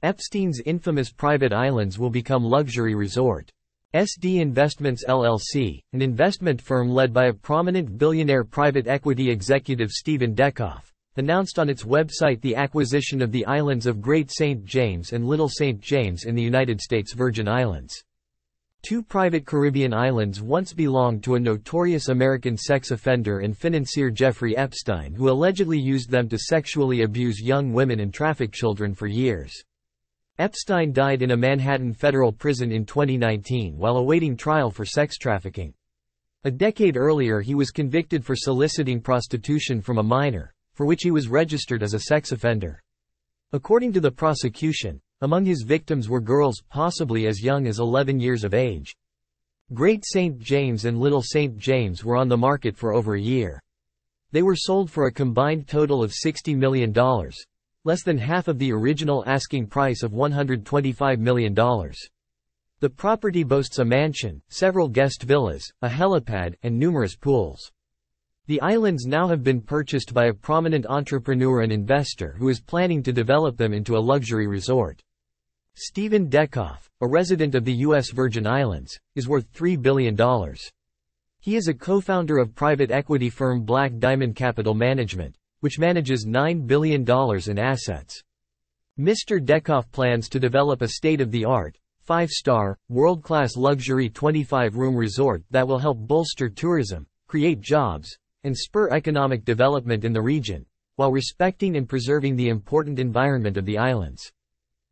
Epstein's infamous private islands will become luxury resort. SD Investments LLC, an investment firm led by a prominent billionaire private equity executive Stephen Dekoff, announced on its website the acquisition of the islands of Great St. James and Little St. James in the United States Virgin Islands. Two private Caribbean islands once belonged to a notorious American sex offender and financier Jeffrey Epstein, who allegedly used them to sexually abuse young women and traffic children for years. Epstein died in a Manhattan federal prison in 2019 while awaiting trial for sex trafficking. A decade earlier he was convicted for soliciting prostitution from a minor, for which he was registered as a sex offender. According to the prosecution, among his victims were girls possibly as young as 11 years of age. Great St. James and Little St. James were on the market for over a year. They were sold for a combined total of $60 million, less than half of the original asking price of $125 million. The property boasts a mansion, several guest villas, a helipad, and numerous pools. The islands now have been purchased by a prominent entrepreneur and investor who is planning to develop them into a luxury resort. Stephen Dekoff, a resident of the U.S. Virgin Islands, is worth $3 billion. He is a co-founder of private equity firm Black Diamond Capital Management, which manages $9 billion in assets. Mr. Dekoff plans to develop a state-of-the-art, 5-star, world-class luxury 25-room resort that will help bolster tourism, create jobs, and spur economic development in the region, while respecting and preserving the important environment of the islands.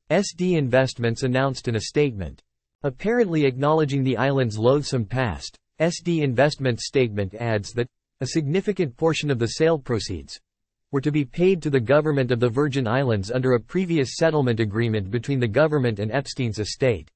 SD Investments announced in a statement. Apparently acknowledging the island's loathsome past, SD Investments' statement adds that a significant portion of the sale proceeds were to be paid to the government of the Virgin Islands under a previous settlement agreement between the government and Epstein's estate.